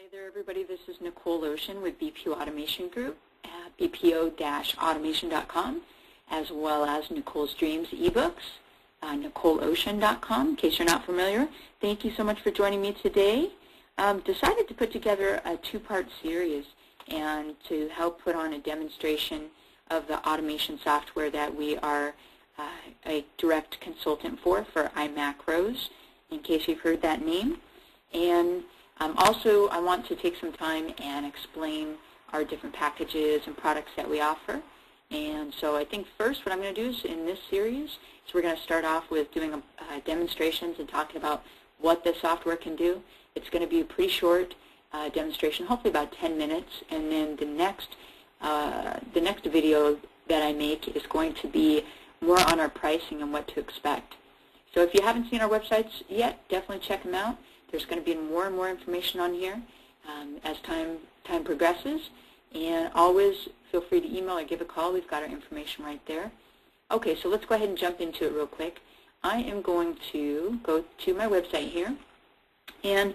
Hi there, everybody. This is Nicole Ocean with BPO Automation Group at bpo-automation.com, as well as Nicole's Dreams eBooks, NicoleOcean.com, in case you're not familiar. Thank you so much for joining me today. Decided to put together a two-part series and to help put on a demonstration of the automation software that we are a direct consultant for iMacros, in case you've heard that name. And also, I want to take some time and explain our different packages and products that we offer. And so I think first what I'm going to do is in this series is we're going to start off with doing demonstrations and talking about what the software can do. It's going to be a pretty short demonstration, hopefully about 10 minutes. And then the next video that I make is going to be more on our pricing and what to expect. So if you haven't seen our websites yet, definitely check them out. There's going to be more and more information on here as time progresses. And always feel free to email or give a call. We've got our information right there. Okay, so let's go ahead and jump into it real quick. I am going to go to my website here. And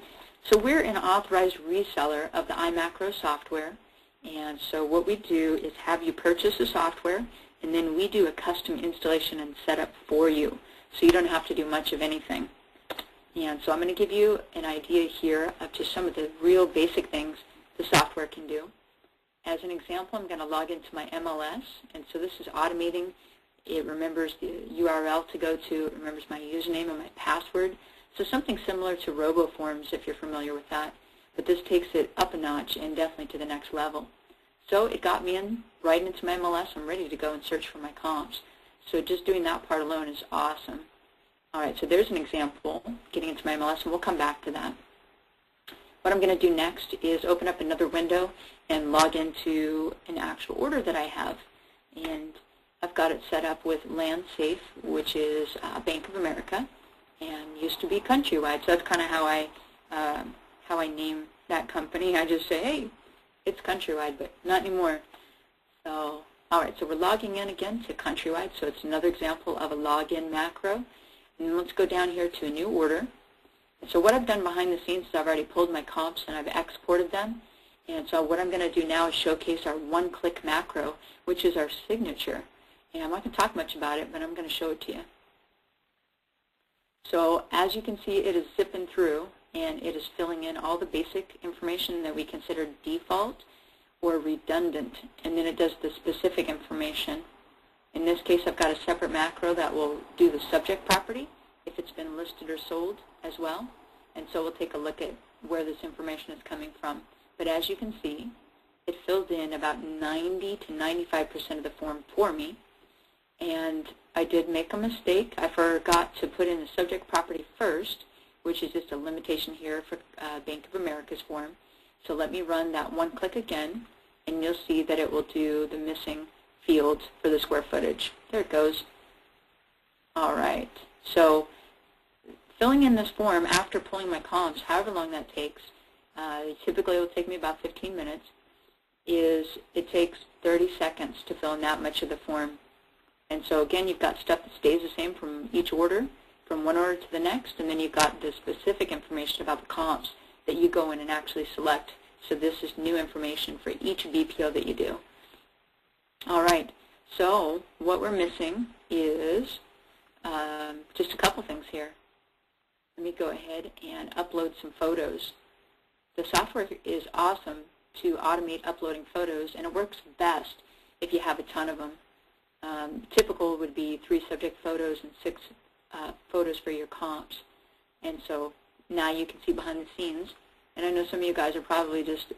so we're an authorized reseller of the iMacros software. And so what we do is have you purchase the software, and then we do a custom installation and setup for you. So you don't have to do much of anything. And so I'm going to give you an idea here of just some of the real basic things the software can do. As an example, I'm going to log into my MLS, and so this is automating. It remembers the URL to go to, it remembers my username and my password. So something similar to RoboForms if you're familiar with that, but this takes it up a notch and definitely to the next level. So it got me in right into my MLS. I'm ready to go and search for my comps. So just doing that part alone is awesome. All right, so there's an example, getting into my MLS, and we'll come back to that. What I'm going to do next is open up another window and log into an actual order that I have. And I've got it set up with LandSafe, which is Bank of America, and used to be Countrywide. So that's kind of how I name that company. I just say, hey, it's Countrywide, but not anymore. So, all right, so we're logging in again to Countrywide. So it's another example of a login macro. And let's go down here to a new order. And so what I've done behind the scenes is I've already pulled my comps and I've exported them. And so what I'm going to do now is showcase our one-click macro, which is our signature. And I'm not going to talk much about it, but I'm going to show it to you. So as you can see, it is zipping through, and it is filling in all the basic information that we consider default or redundant. And then it does the specific information. In this case, I've got a separate macro that will do the subject property if it's been listed or sold as well. And so we'll take a look at where this information is coming from. But as you can see, it filled in about 90 to 95% of the form for me. And I did make a mistake. I forgot to put in the subject property first, which is just a limitation here for Bank of America's form. So let me run that one click again, and you'll see that it will do the missing field for the square footage. There it goes. All right. So filling in this form after pulling my comps, however long that takes, typically it will take me about 15 minutes, it takes 30 seconds to fill in that much of the form. And so again, you've got stuff that stays the same from each order, from one order to the next, and then you've got the specific information about the comps that you go in and actually select. So this is new information for each BPO that you do. All right, so what we're missing is just a couple things here. Let me go ahead and upload some photos. The software is awesome to automate uploading photos, and it works best if you have a ton of them. Typical would be 3 subject photos and 6 photos for your comps. And so now you can see behind the scenes. And I know some of you guys are probably just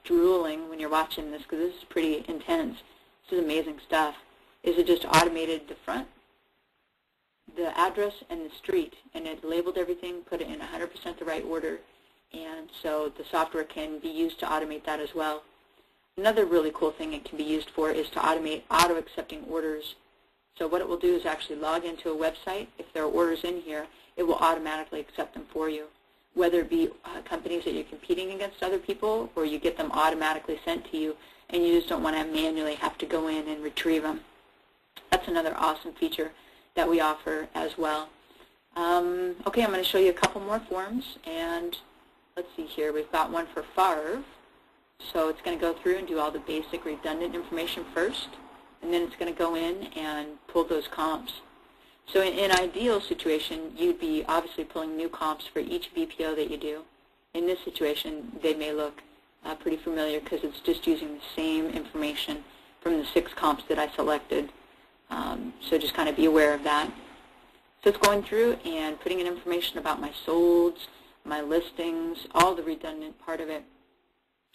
drooling when you're watching this because this is pretty intense. This is amazing stuff. Is it just automated the front, the address, and the street, and it labeled everything, put it in 100% the right order, and so the software can be used to automate that as well. Another really cool thing it can be used for is to automate auto-accepting orders. So what it will do is actually log into a website. If there are orders in here, it will automatically accept them for you, whether it be companies that you're competing against other people, or you get them automatically sent to you, and you just don't want to manually have to go in and retrieve them. That's another awesome feature that we offer as well. Okay, I'm going to show you a couple more forms, and let's see here, we've got one for Favre. So it's going to go through and do all the basic redundant information first, and then it's going to go in and pull those comps. So in an ideal situation, you'd be obviously pulling new comps for each BPO that you do. In this situation, they may look pretty familiar because it's just using the same information from the 6 comps that I selected. So just kind of be aware of that. So it's going through and putting in information about my solds, my listings, all the redundant part of it.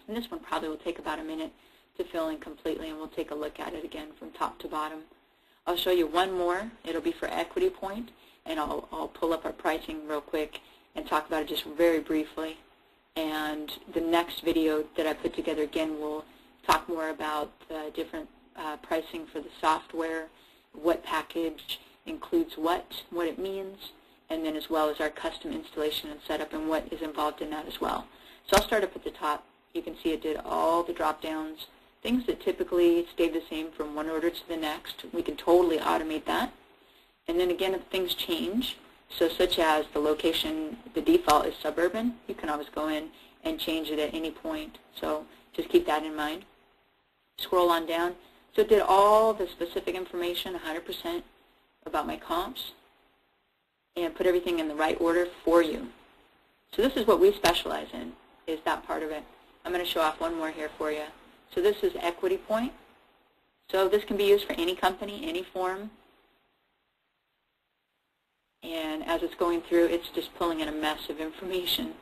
And this one probably will take about a minute to fill in completely, and we'll take a look at it again from top to bottom. I'll show you one more. It'll be for equity point, and I'll pull up our pricing real quick and talk about it just very briefly. And the next video that I put together, again, will talk more about the different pricing for the software, what package includes what it means, and then as well as our custom installation and setup and what is involved in that as well. So I'll start up at the top. You can see it did all the drop-downs, things that typically stay the same from one order to the next. We can totally automate that. And then again, if things change, so such as the location, the default is suburban, you can always go in and change it at any point. So just keep that in mind. Scroll on down. So it did all the specific information, 100% about my comps, and put everything in the right order for you. So this is what we specialize in, is that part of it. I'm going to show off one more here for you. So this is equity point. So this can be used for any company, any form. And as it's going through, it's just pulling in a mess of information.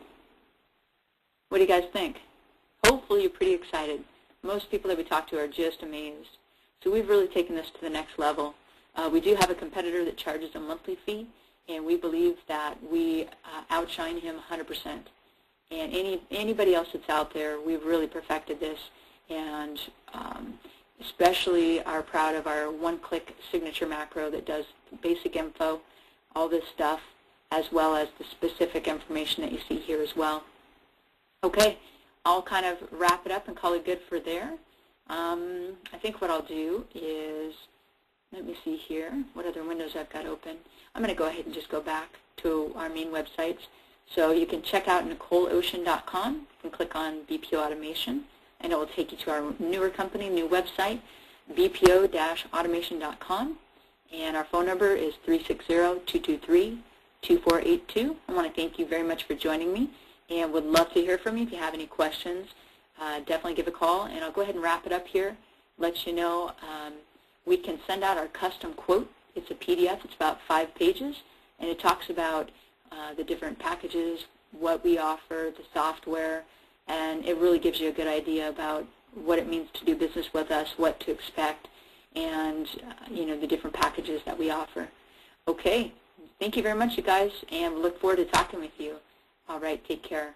What do you guys think? Hopefully you're pretty excited. Most people that we talk to are just amazed. So we've really taken this to the next level. We do have a competitor that charges a monthly fee, and we believe that we outshine him 100%. And anybody else that's out there, we've really perfected this, and especially are proud of our one-click signature macro that does basic info, all this stuff, as well as the specific information that you see here as well. Okay, I'll kind of wrap it up and call it good for there. I think what I'll do is, let me see here, what other windows I've got open. I'm going to go ahead and just go back to our main websites. So you can check out NicoleOcean.com and click on BPO Automation, and it will take you to our newer company, new website, bpo-automation.com. And our phone number is 360-223-2482. I want to thank you very much for joining me, and would love to hear from you. If you have any questions, definitely give a call, and I'll go ahead and wrap it up here, let you know we can send out our custom quote. It's a PDF. It's about 5 pages, and it talks about the different packages, what we offer, the software, and it really gives you a good idea about what it means to do business with us, what to expect, and the different packages that we offer. Okay, thank you very much, you guys, and we look forward to talking with you. All right, take care.